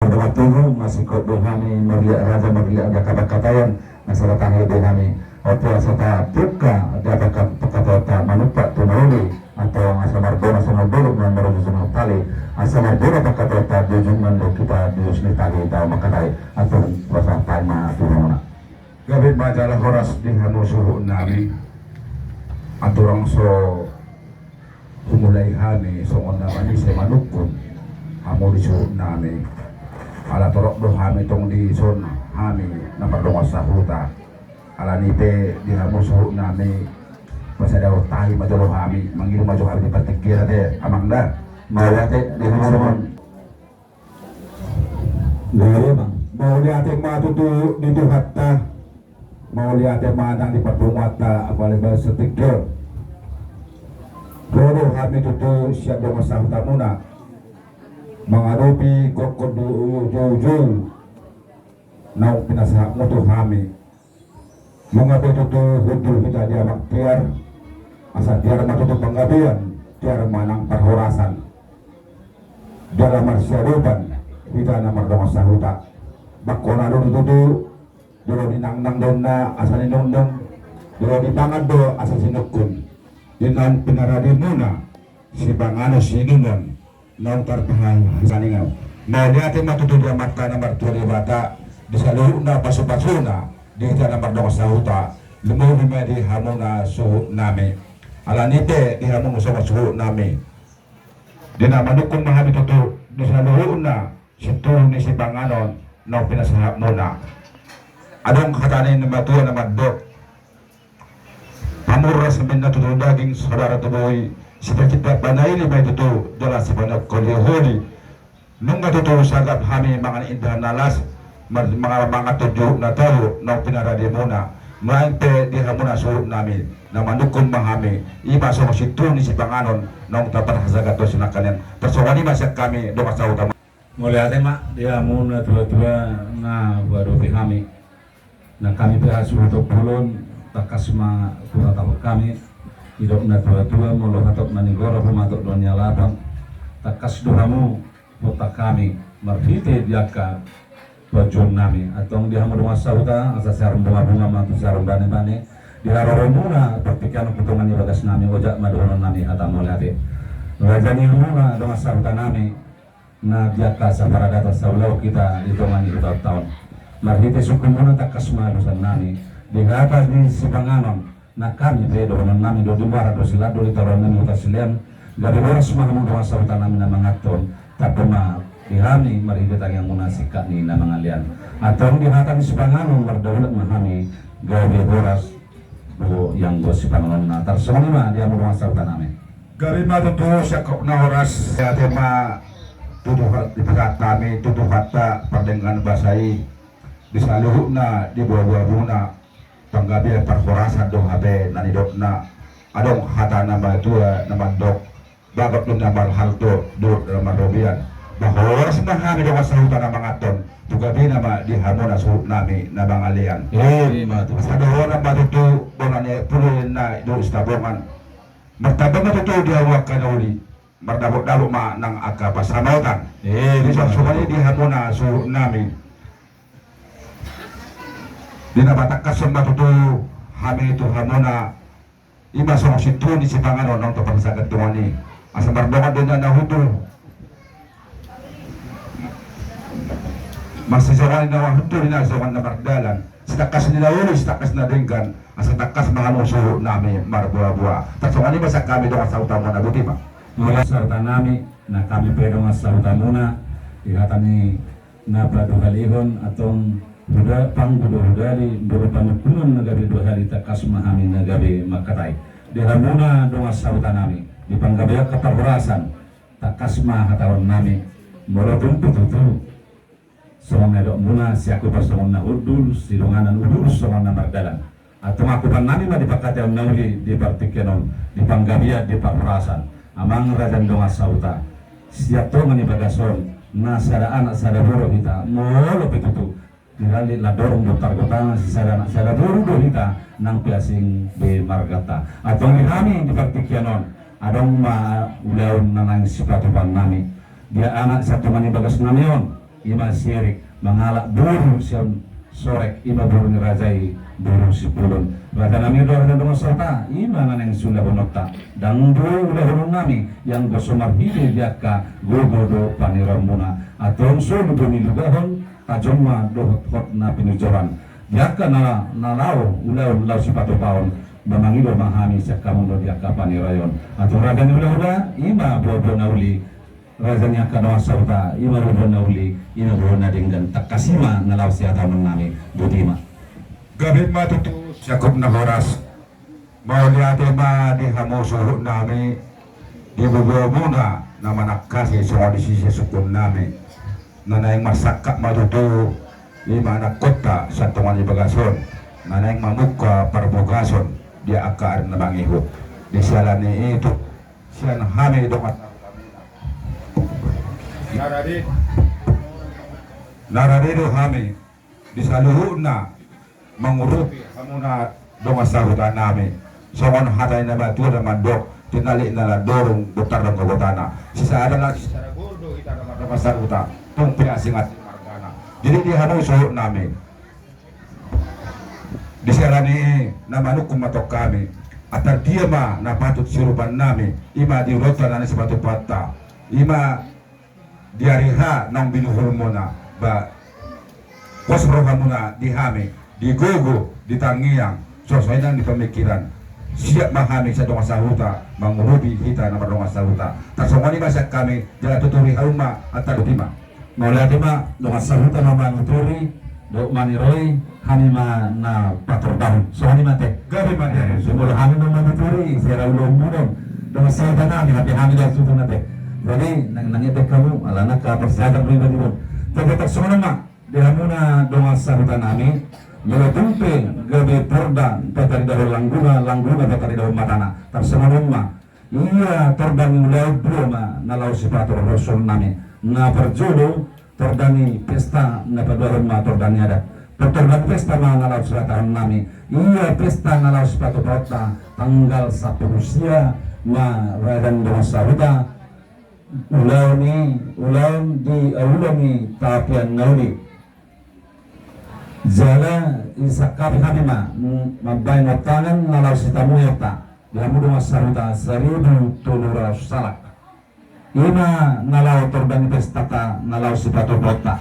Tunggu masih kok kami melihat raja melihat ada kata-katayan masalah tanah kami atau asal buka ada kata-kata manupak tunaruli atau asal marbona sama buruk dan merujung tali asal marbona kata-kata junjungan kita diusni tali tahu makatai atau proses tanya tunaruna gabit majalah horas di hanu suhu nami aturang so humulai hani so onamani se manukun hamu di suhu nami ala torok do hami tong di son hami nampak dong sahuta ala nipe di hamu suhu nami masih ada tahi majolo hami manggil maju hami di pertikir ade amang dah mau lihat di hamu lari bang mau lihat matu tu di hatta mau lihat manang di pertumata apalagi bersetikir Rodo hami tu siap dong sahuta muna menghadapi kokod jauh-jauh nau pinasah moto hami mengapai tutu hudul kita dia maktiar asal tiara matutu penggabian tiara manang perhorasan dalam marsyaruban kita namar dong sahuta bakona dulu tutu dulu dinang-nang donna asal inong-nong dulu dipangan do asal sinukun dinang pinaradi muna si bangano sinungan nang tertahan saningau mau lihat matutu dia mata nomor 2 bata di saluna pasu-pasuna di nomor dong sahuta lemu di hamuna suhu nami ala nite di hamu sama suhu nami di nama dukun mahami tutu di saluna situ ni si banganon nang pinasahap muna adong katanin nama tua nama dok pamurra samin na tutu daging saudara tubuhi cita-cita panai ini baik itu jelas sebanyak koliholi nunggu itu sagap kami mangan indah nalas mga tujuh na tahu nang pinaradi muna main pe di hamuna suruh nami nama nukun mahami iba sama situ ni si panganon nang tapat hasagat to sinakanen persawani masak kami do masa utama mulai ate mak dia muna dua-dua na baru kami na kami pihak suruh pulun takasma kurang tahu kami hidup na dua-dua mulu hatok manigoro pumatok donya lapang takas dohamu kota kami marfite diaka bajun nami atong dihamu rumah sauta asa sarum bunga-bunga matu sarum bane-bane diharoro muna pertikan putungan ibagas nami ojak madonon nami hatam mulate rajani muna rumah sauta nami na diaka saparadata saulau kita hitungan itu tahun marfite suku muna takas madusan nami dihatas di sipanganon na kami pedo nami do dimara do sila do litaron nami utasilian dari boras mahamu rumah sauta nami na mangaton tapuma dihami maridat yang munasika ni na mangalian atau dihatan sipanganon mardaulat mahami gawe boras do yang go sipanganon na tarsonima dia rumah sauta nami gari matutu syakok na oras ya tema tuduhat dipegat kami tuduhat ta perdengan basai disaluh na di bawah buna panggabi perhorasan dong habe nani dok na adong hata nama tua nama dok bagap dong nama hal to dok nama robian bahwa semua kami dong asal hutan nama ngaton juga bi nama di hamona suhu nami nama ngalian ada orang batu tu bonane puluhin na do istabongan martabang tu dia wakan uli mardabok daluk ma nang aka pasamautan bisa sumani di hamona suhu nami dina batakas sumba tutu hami itu hamona ima sama situ di sipangan onong to pangsagat tumani asa mardongan dunya na hutu masih jalan na hutu dina jawan na mardalan setakas nila uli setakas na dingkan asa takas mahalo suhu nami marbuah-buah taksongani basa kami doang sa utamuna buti ma mulai sarta nami na kami pedo sa utamuna ihatani na paduhalihon atong budak pang budari berupa nukunun nagabi 2 hari takas mahami nagabi makatai dihamuna donga sauta nami di panggabaya keperberasan takas mah hatawan nami morotun pututu somong nadok muna siaku persomong na udul sidonganan udul somong na magdalan atau ngakupan nami mah dipakati ang nauli di partikenon di panggabaya di perberasan amang rajan donga sauta siap to ngani bagason na sada anak sada boro kita molo pitutu dirali la dorong dotar kota sada boro do kita nang piasing be margata atau ni kami di partikianon adong ma ulaun nanang sipatupan nami dia anak satu mani bagas namion ima sirik mangalak buru siam sorek ima buru ni rajai buru si pulun rada nami doa dan doa serta ima naneng sunda bonokta dan buru udah hulun nami yang bersumar hidi diaka gogodo paniramuna atau sulu bumi lugahon tajoma dohot hot na pinujoran diaka na lau ulau sipatu paon bamangido mahami sakamu do diaka panirayon atau rada ni udah ima bobo nauli razanya kanoa sauta ima rubona uli ima rubona dengan takasima ngalaw siya tamang nami budima Gabit matutu Yakob na oras mau liate ma di hamusuhut nami di bugo muna na manakasi soal di sisi sukun nami nanayang masakak matutu lima anak kota sa tungan ibagason nanayang mamuka parbogason dia akar na mangihut di sialani itu siya hami dokat naradido kami di saluhuna mengurupi hamuna donga sahutan nami songon hatay na batu na mandok tinali na dorong butar ng kabutana sisa ada lagi secara gordo kita naman na masahuta tung piasingat margana jadi di hanu suhut nami di sarani na manuk kumatok kami atar dia ma na patut sirupan nami ima di rotan na sepatu pata ima diariha nang binuhul muna ba kosroha muna dihami digogo ditangiang sosok di pemikiran siap mahami sa donga sahuta mangurubi kita na donga sahuta tasongoni masak kami jala tuturi hauma atar tima maula tima donga sahuta na manuturi do maniroi hani ma na pator tahun sohani mate gabi mate sumul hani na manuturi sira ulong mudong donga sahuta na hami dan sutu nate jadi nangipek kamu alana ka persiapan pribadi mo tapi tak semua nama dia muna donga sahutan nami meletumpin gabe porda tatari dahul langguna tatari dahul matana tersemua nama iya tordani mulai broma nalau sipatur rasul nami na perjodoh tordani pesta na padahul ma tordani ada tordani pesta ma nalau selatan nami iya pesta nalau sipatur rota tanggal 10 sia ma radan donga sahutan ulam di ulami tapian nauli jala isakap kami mabay na tangan nalaw si tamuyata lamu dong saruta 1,700 salak ima nalaw torbang pestata nalaw si patobota